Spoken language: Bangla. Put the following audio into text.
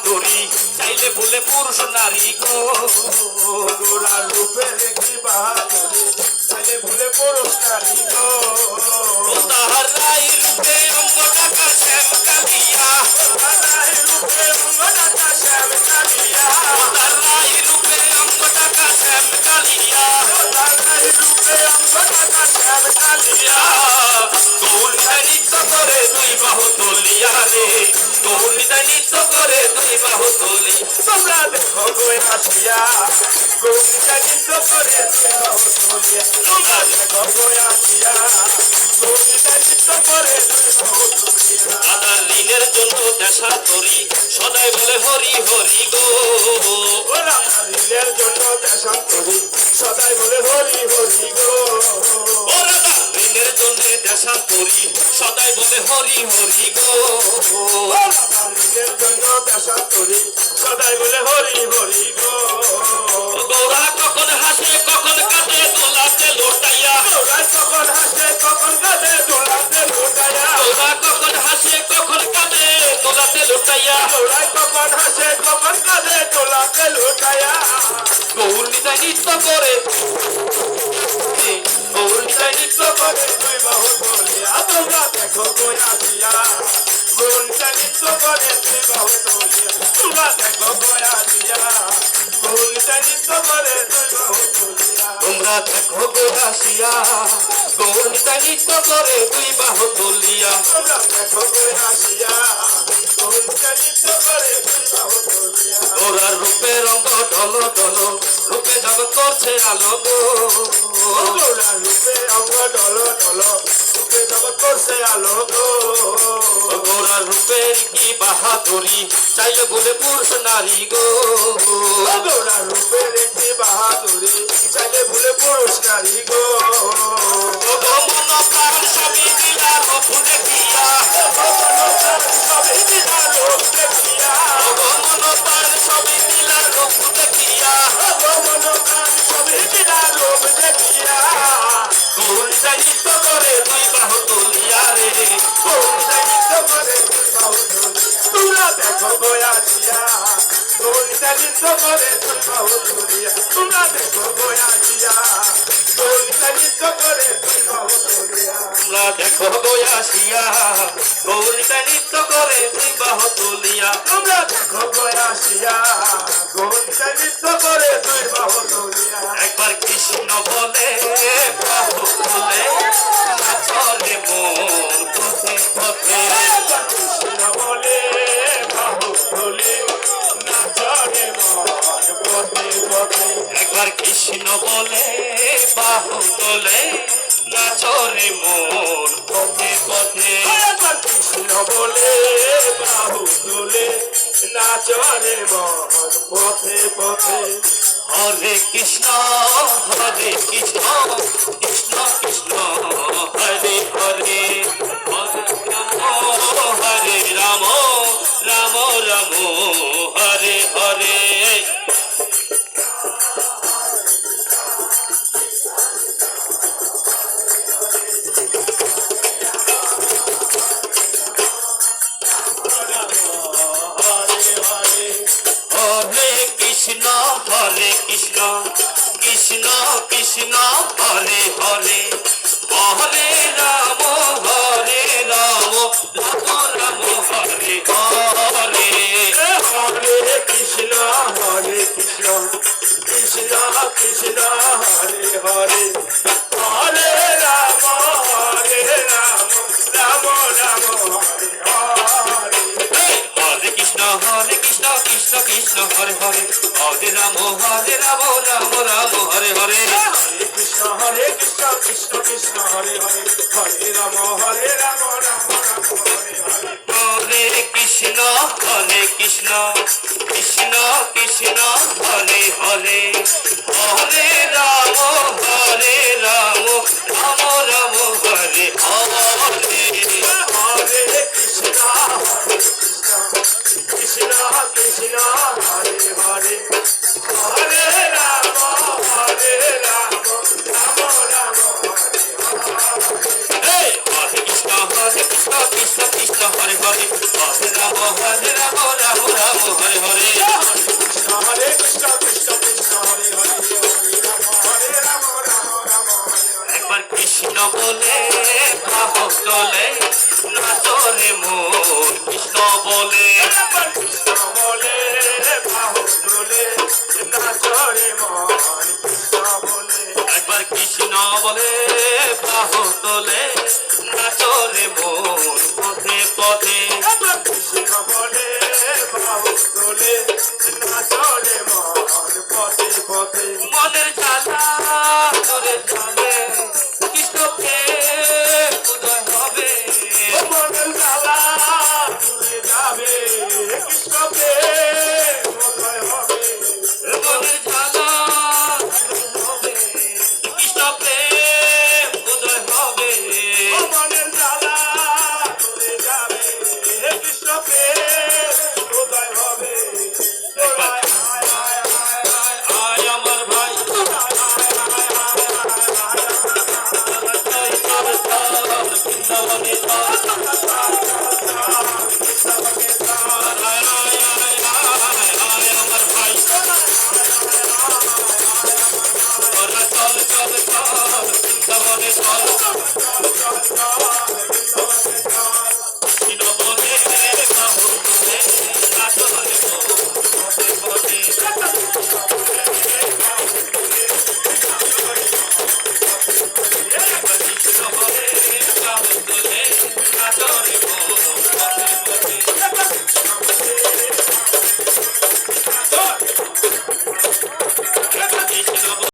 বাহাদুরি চাইলে ভুলে পুরুষ নারী গো গোরার রূপের কি বাহাদুরি চাইলে ভুলে পুরুষ নারী গো তাহার রাই রূপে অঙ্গ ডাকা শ্যাম কালিয়া তার রাই রূপে অঙ্গ ডাকা শ্যাম কালিয়া তার রাই রূপে অঙ্গ ডাকা শ্যাম কালিয়া তার রাই রূপে অঙ্গ ডাকা শ্যাম কালিয়া গৌরীদায় নৃত্য করে দুই বাহু তুলিয়া রে গৌরীদায় নৃত্য করে দুই বাহু তুলি তোমরা দেখো গো আসিয়া গৌরীটা নৃত্য করে বাহু তুলিয়া তোমরা দেখো গো আসিয়া গৌরীটা নৃত্য করে বাহু তুলিয়া আদার ঋণের জন্য দেশান্তরী সদাই বলে হরি হরি গো ওরা ঋণের জন্য দেশান্তরী সদাই বলে হরি হরি গো ওরা ঋণের জন্য দেশান্তরী সদাই বলে হরি হরি গো ঋণের জন্য দেশান্তরী সদাই বলে হরি হরি গো গৌরা কখন হাসে কখন কাঁদে দোলাতে লোটাইয়া ওরা কখন হাসে কখন কাঁদে দোলাতে লোটায়া গৌরা কখন হাসে কখন কাঁদে দোলাতে লোটাইয়া ওরা কখন হাসে কখন কাঁদে দোলাতে লোটায়া গৌরীদায় নৃত্য করে গৌরীদায় নৃত্য করে দুই বাহু তুলিয়া তোমরা দেখো গো আসিয়া গৌরীটা নৃত্য করে দুই বাহু তুলিয়া তোমরা দেখো গো আসিয়া গৌরীটা নৃত্য করে দুই বাহু তুলিয়া তোমরা দেখো গো আসিয়া গৌরীদায় নৃত্য করে দুই বাহু তুলিয়া তোমরা দেখো গো আসিয়া গৌরীটা নৃত্য করে দুই বাহু তুলিয়া ওরা রূপে রঙ্গ ঢল ঢল রূপে জগৎ করছে আলো গো গৌরা রূপে অঙ্গ ডল ডল রূপে জগৎ করছে আলো গো গৌরা রূপের কি বাহাদুরি চাইলে বলে পুরুষ নারী গো গৌরা রূপের একটি বাহাদুরি চাইলে ভুলে পুরুষ নারী গো মন প্রাণ সবই দিলা রূপ দেখিয়া সবই দিলা রূপ দেখিয়া মন প্রাণ সবই দিলা রূপ দেখিয়া মন প্রাণ সবই দিলা রূপ দেখিয়া গৌরীদায় নৃত্য করে দুই বাহু তুলিয়া রে গৌরীটা নৃত্য করে বাহু তুলিয়া তোমরা দেখো গো আসিয়া গৌরীটা নৃত্য করে বাহু তুলিয়া তোমরা দেখো গো আসিয়া গৌরীটা নৃত্য করে বাহু তুলিয়া তোমরা দেখো গো আসিয়া গৌরীদায় নৃত্য করে দুই বাহু তুলিয়া তোমরা দেখো গো আসিয়া গৌরীটা নৃত্য করে দুই বাহু তুলিয়া একবার কৃষ্ণ বলে বাহু তুলে নাচরে মন পথে পথে কৃষ্ণ বলে বাহু তুলে নাচরে মন পথে পথে একবার কৃষ্ণ বলে বাহু তোলে নাচরে মন পথে পথে কৃষ্ণ বলে বাহু তুলে নাচরে মন পথে পথে হরে কৃষ্ণ কৃষ্ণ কৃষ্ণ কৃষ্ণ হরে হরে হরে রাম রাম রাম হরে হরে হরে কৃষ্ণ কৃষ্ণ কৃষ্ণ হরে হরে হরে রাম রাম রাম হরে হরে হরে কৃষ্ণ কৃষ্ণ কৃষ্ণ কৃষ্ণ হরে হরে হরে রাম রাম রাম হরে হরে হরে কৃষ্ণ কৃষ্ণ কৃষ্ণ হরে হরে হরে রাম রাম রাম হরে হরে হরে কৃষ্ণ কৃষ্ণ কৃষ্ণ হরে হরে হরে রাম রাম রাম হরে হরে হরে কৃষ্ণ কৃষ্ণ কৃষ্ণ কৃষ্ণ হরে হরে হরে রাম রাম রাম হরে হরে হরে কৃষ্ণ কৃষ্ণ কৃষ্ণ হরে হরে হরে রাম রাম রাম রাম হরে হরে হরে কৃষ্ণ কৃষ্ণ কৃষ্ণ কৃষ্ণ হরে হরে হরে রাম রাম রাম হরে হরে কৃষ্ণ হরে কৃষ্ণ কৃষ্ণ কৃষ্ণ হরে হরে হরে রাম রাম রাম হরে হরে একবার কৃষ্ণ বলে বাহক তোলে নাচরে মোর কৃষ্ণ বলে কৃষ্ণ বলে বাহু তোলে নাচরে মন কৃষ্ণ বলে একবার কৃষ্ণ বলে বাহু তোলে নাচরে মোর পথে পথে কৃষ্ণ বলে বাহু তোলে নাচরে